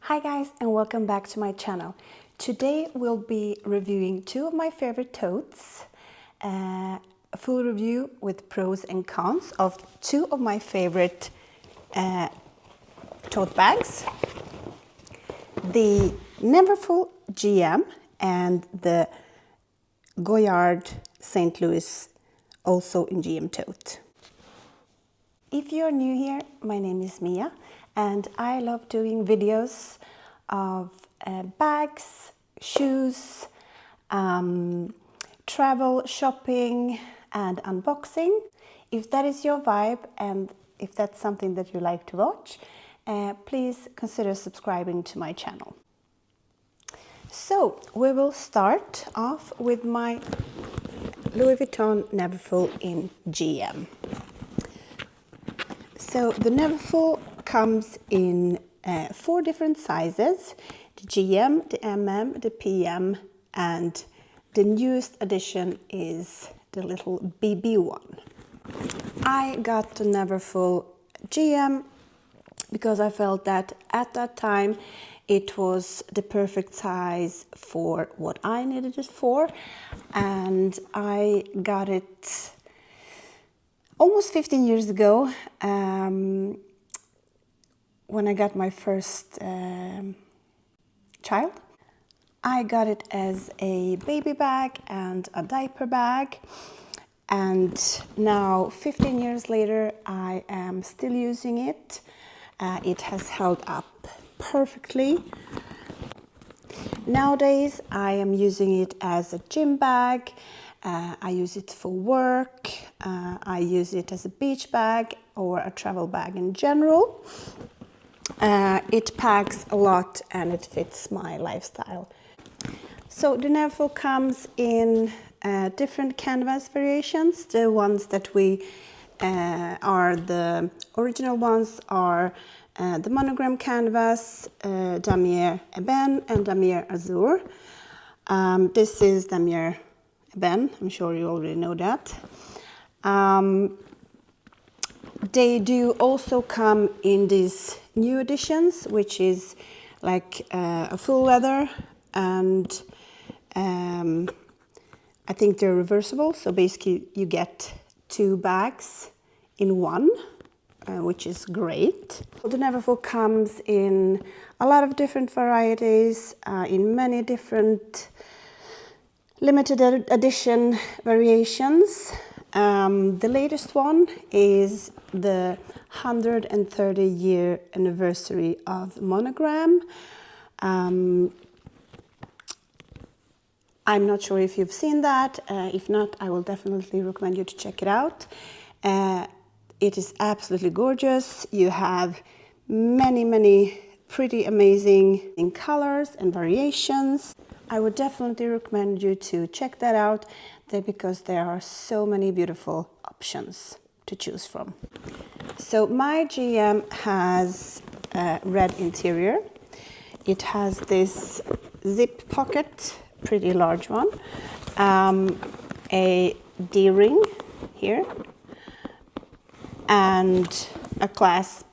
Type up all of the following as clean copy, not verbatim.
Hi guys, and welcome back to my channel. Today we'll be reviewing two of my favorite totes, a full review with pros and cons of two of my favorite tote bags, the NEVERFULL GM and the GOYARD St. Louis, also in GM tote. If you're new here, my name is Mia and I love doing videos of bags, shoes, travel, shopping and unboxing. If that is your vibe and if that's something that you like to watch, please consider subscribing to my channel. So we will start off with my Louis Vuitton Neverfull in GM. So the Neverfull comes in 4 different sizes: the GM, the MM, the PM, and the newest addition is the little BB one. I got the Neverfull GM because I felt that at that time it was the perfect size for what I needed it for, and I got it almost 15 years ago, when I got my first child. I got it as a baby bag and a diaper bag, and now 15 years later I am still using it. It has held up perfectly. Nowadays I am using it as a gym bag. I use it for work, I use it as a beach bag or a travel bag in general. It packs a lot and it fits my lifestyle. So the Neverfull comes in different canvas variations. The ones that we are the original ones are the monogram canvas, Damier Ebene and Damier Azur. This is Damier Ebene, I'm sure you already know that. They do also come in these new editions, which is like a full leather, and I think they're reversible, so basically you get 2 bags in one, which is great. The Neverfull comes in a lot of different varieties, in many different limited edition variations. The latest one is the 130-year anniversary of monogram. I'm not sure if you've seen that. If not, I will definitely recommend you to check it out. It is absolutely gorgeous. You have many pretty amazing colors and variations. I would definitely recommend you to check that out because there are so many beautiful options to choose from. So my GM has a red interior. It has this zip pocket, pretty large one, a D-ring here, and a clasp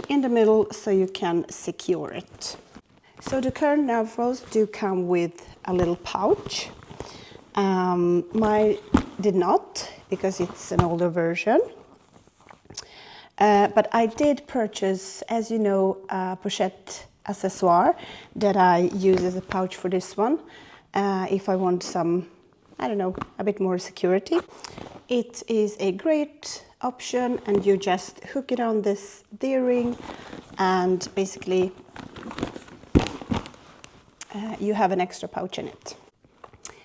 in the middle so you can secure it. So the current Neverfulls do come with a little pouch. Mine did not, because it's an older version. But I did purchase, as you know, a pochette accessoire that I use as a pouch for this one, if I want some, I don't know, a bit more security. It is a great option, and you just hook it on this D-ring and basically you have an extra pouch in it.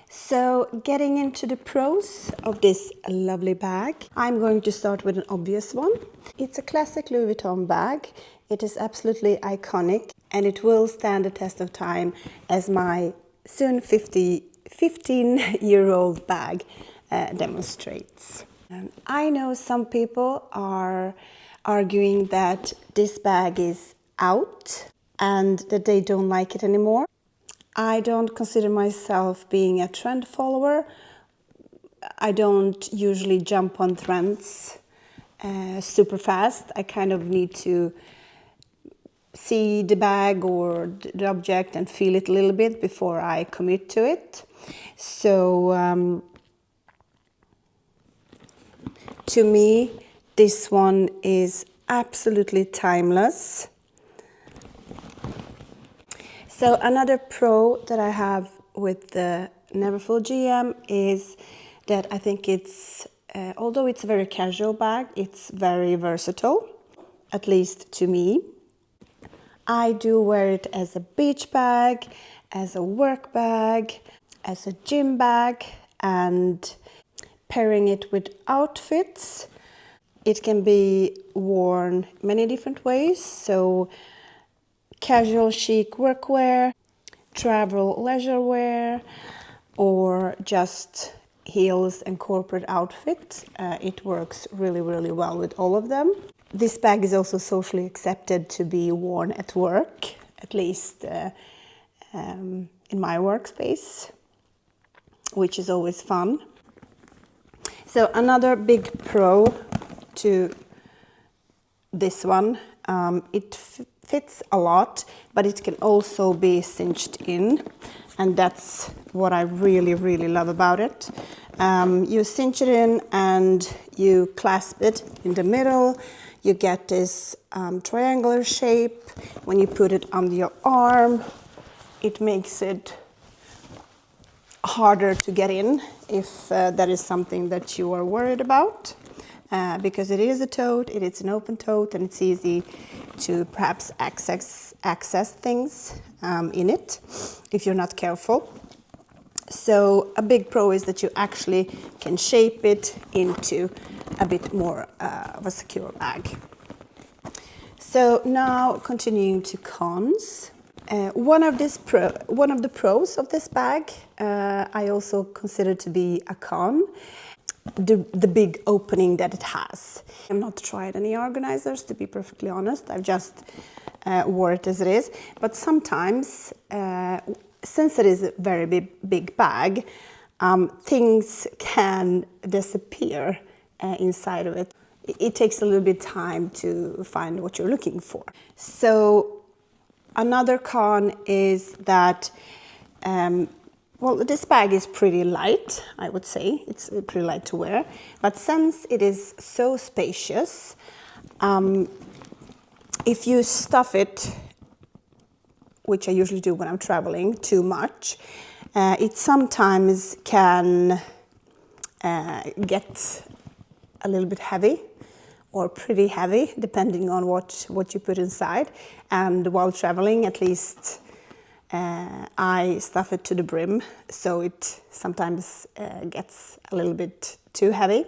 So getting into the pros of this lovely bag, I'm going to start with an obvious one. It's a classic Louis Vuitton bag. It is absolutely iconic and it will stand the test of time, as my soon 15-year-old bag demonstrates. I know some people are arguing that this bag is out and that they don't like it anymore. I don't consider myself being a trend follower. I don't usually jump on trends super fast. I kind of need to see the bag or the object and feel it a little bit before I commit to it. So to me, this one is absolutely timeless. So another pro that I have with the Neverfull GM is that I think it's, although it's a very casual bag, it's very versatile, at least to me. I do wear it as a beach bag, as a work bag, as a gym bag, and pairing it with outfits. It can be worn many different ways, so casual chic workwear, travel leisure wear, or just heels and corporate outfit. It works really, really well with all of them. This bag is also socially accepted to be worn at work, at least in my workspace, which is always fun. So another big pro to this one, it fits a lot, but it can also be cinched in, and that's what I really, really love about it. You cinch it in and you clasp it in the middle. You get this triangular shape. When you put it under your arm, it makes it harder to get in if that is something that you are worried about. Because it is a tote, it is an open tote, and it's easy to perhaps access things in it if you're not careful. So a big pro is that you actually can shape it into a bit more of a secure bag. So now continuing to cons. One of the pros of this bag, I also consider to be a con. The big opening that it has. I've not tried any organizers, to be perfectly honest. I've just wore it as it is. But sometimes, since it is a very big bag, things can disappear inside of it. It takes a little bit of time to find what you're looking for. So another con is that well, this bag is pretty light, I would say. It's pretty light to wear. But since it is so spacious, if you stuff it, which I usually do when I'm traveling, too much, it sometimes can get a little bit heavy or pretty heavy, depending on what you put inside. And while traveling, at least I stuff it to the brim, so it sometimes gets a little bit too heavy.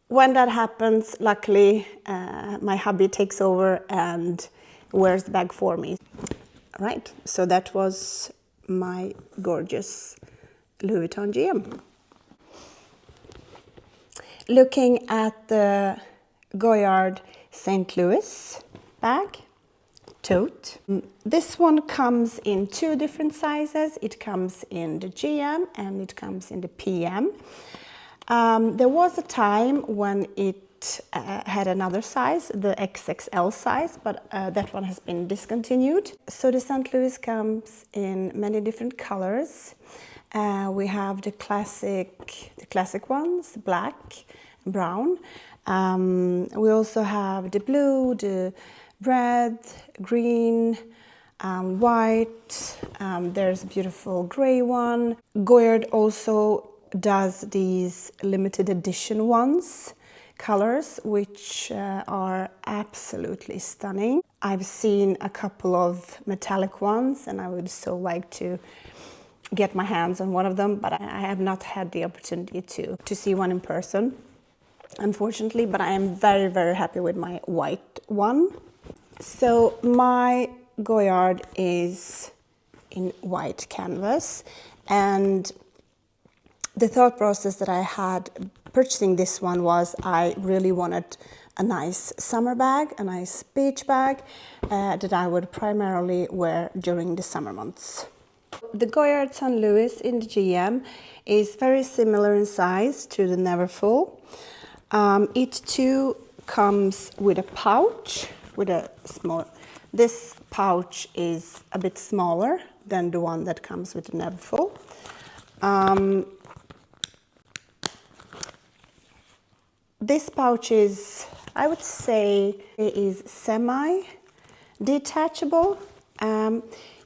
When that happens, luckily, my hubby takes over and wears the bag for me. All right, so that was my gorgeous Louis Vuitton GM. Looking at the GOYARD St. Louis bag. Tote. This one comes in two different sizes. It comes in the GM and it comes in the PM. There was a time when it had another size, the XXL size, but that one has been discontinued. So the St. Louis comes in many different colors. We have the classic ones, black, brown. We also have the blue, the red, green, white. There's a beautiful gray one. GOYARD also does these limited edition ones, colors, which are absolutely stunning. I've seen a couple of metallic ones and I would so like to get my hands on one of them, but I have not had the opportunity to see one in person, unfortunately, but I am very, very happy with my white one. So my GOYARD is in white canvas, and the thought process that I had purchasing this one was I really wanted a nice summer bag, a nice beach bag that I would primarily wear during the summer months. The GOYARD St. Louis in the GM is very similar in size to the Neverfull. It too comes with a pouch, with a small This pouch is a bit smaller than the one that comes with the NEVERFULL. This pouch is, I would say, it is semi-detachable.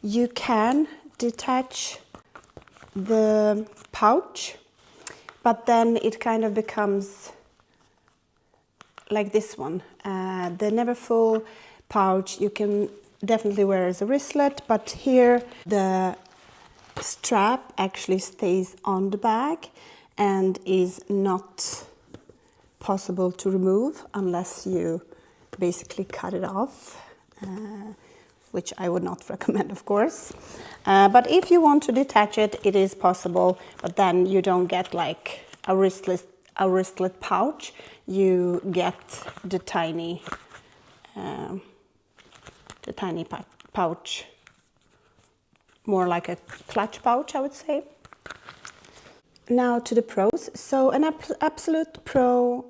You can detach the pouch, but then it kind of becomes like this one. The NEVERFULL pouch you can definitely wear as a wristlet, but here the strap actually stays on the bag and is not possible to remove unless you basically cut it off, which I would not recommend, of course. But if you want to detach it, it is possible, but then you don't get like a wristlet pouch. You get the tiny pouch, more like a clutch pouch, I would say. Now to the pros. So an absolute pro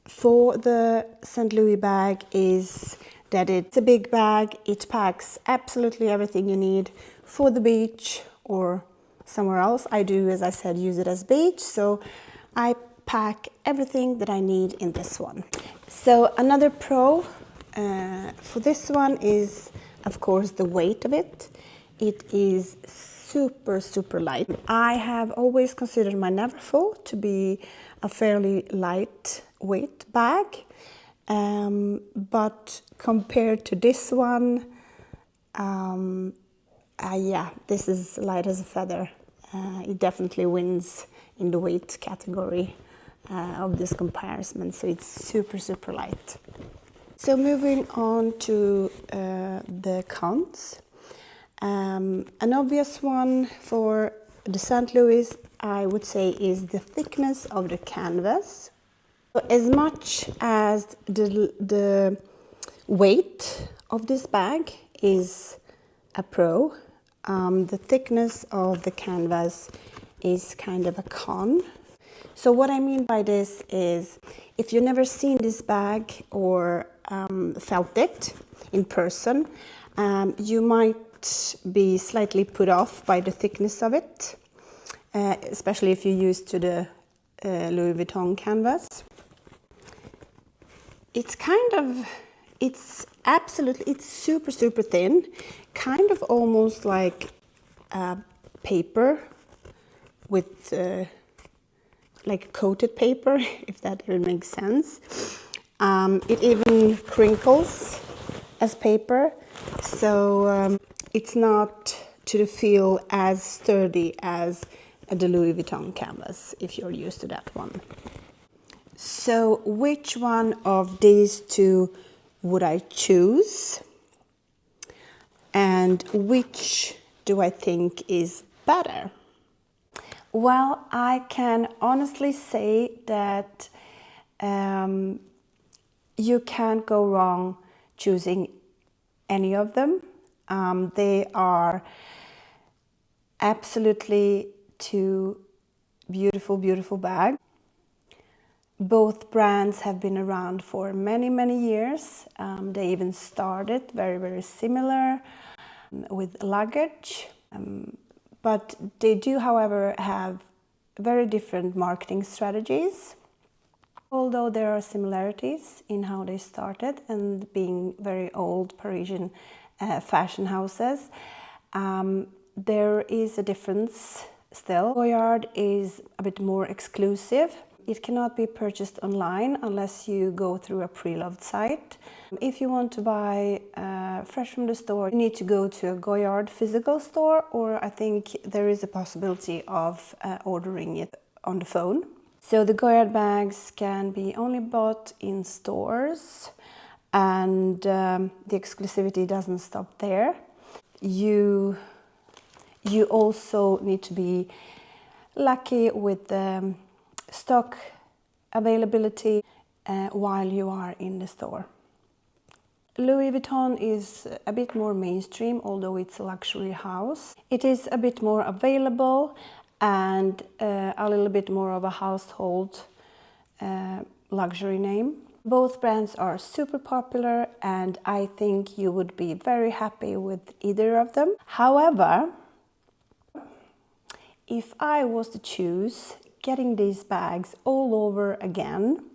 for the St. Louis bag is that it's a big bag. It packs absolutely everything you need for the beach or somewhere else. I do, as I said, use it as beach, so I pack everything that I need in this one. So another pro for this one is, of course, the weight of it. It is super light. I have always considered my NEVERFULL to be a fairly lightweight bag, but compared to this one, yeah, this is light as a feather. It definitely wins in the weight category of this comparison, so it's super light. So moving on to the cons. An obvious one for the St. Louis, I would say, is the thickness of the canvas. As much as the weight of this bag is a pro, the thickness of the canvas is kind of a con. So what I mean by this is, if you've never seen this bag or felt it in person, you might be slightly put off by the thickness of it, especially if you're used to the Louis Vuitton canvas. It's super thin, kind of almost like paper with like coated paper, if that even makes sense. It even crinkles as paper, so it's not to the feel as sturdy as the Louis Vuitton canvas, if you're used to that one. So which one of these two would I choose? And which do I think is better? Well, I can honestly say that you can't go wrong choosing any of them. They are absolutely two beautiful bags. Both brands have been around for many years. They even started very similar with luggage. But they do, however, have very different marketing strategies. Although there are similarities in how they started and being very old Parisian fashion houses, there is a difference still. GOYARD is a bit more exclusive. It cannot be purchased online unless you go through a pre-loved site. If you want to buy fresh from the store, you need to go to a GOYARD physical store, or I think there is a possibility of ordering it on the phone. So the GOYARD bags can be only bought in stores, and the exclusivity doesn't stop there. You also need to be lucky with the stock availability while you are in the store. Louis Vuitton is a bit more mainstream, although it's a luxury house. It is a bit more available and a little bit more of a household luxury name. Both brands are super popular and I think you would be very happy with either of them. However, if I was to choose getting these bags all over again,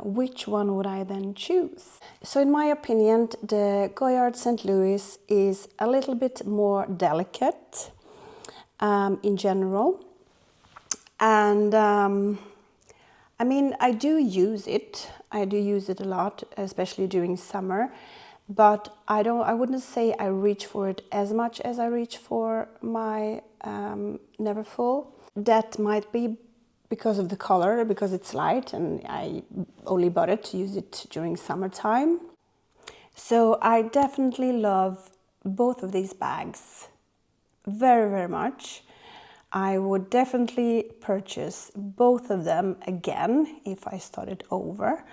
which one would I then choose? So in my opinion, the GOYARD St. Louis is a little bit more delicate in general. And I mean, I do use it. I do use it a lot, especially during summer. But I wouldn't say I reach for it as much as I reach for my NEVERFULL. That might be because of the color, because it's light and I only bought it to use it during summertime. So I definitely love both of these bags very, very much. I would definitely purchase both of them again if I started over.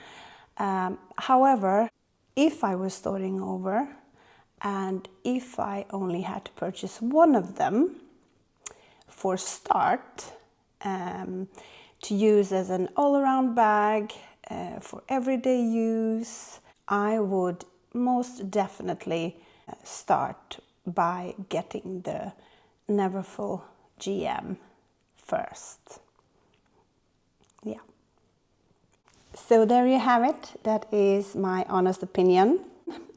However, if I was starting over and if I only had to purchase one of them for start, to use as an all-around bag for everyday use, I would most definitely start by getting the NEVERFULL GM first. Yeah. So there you have it. That is my honest opinion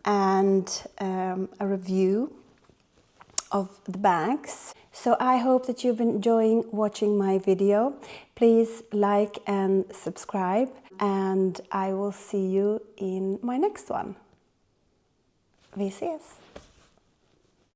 and a review of the bags. So I hope that you've been enjoying watching my video. Please like and subscribe, and I will see you in my next one. Vi ses!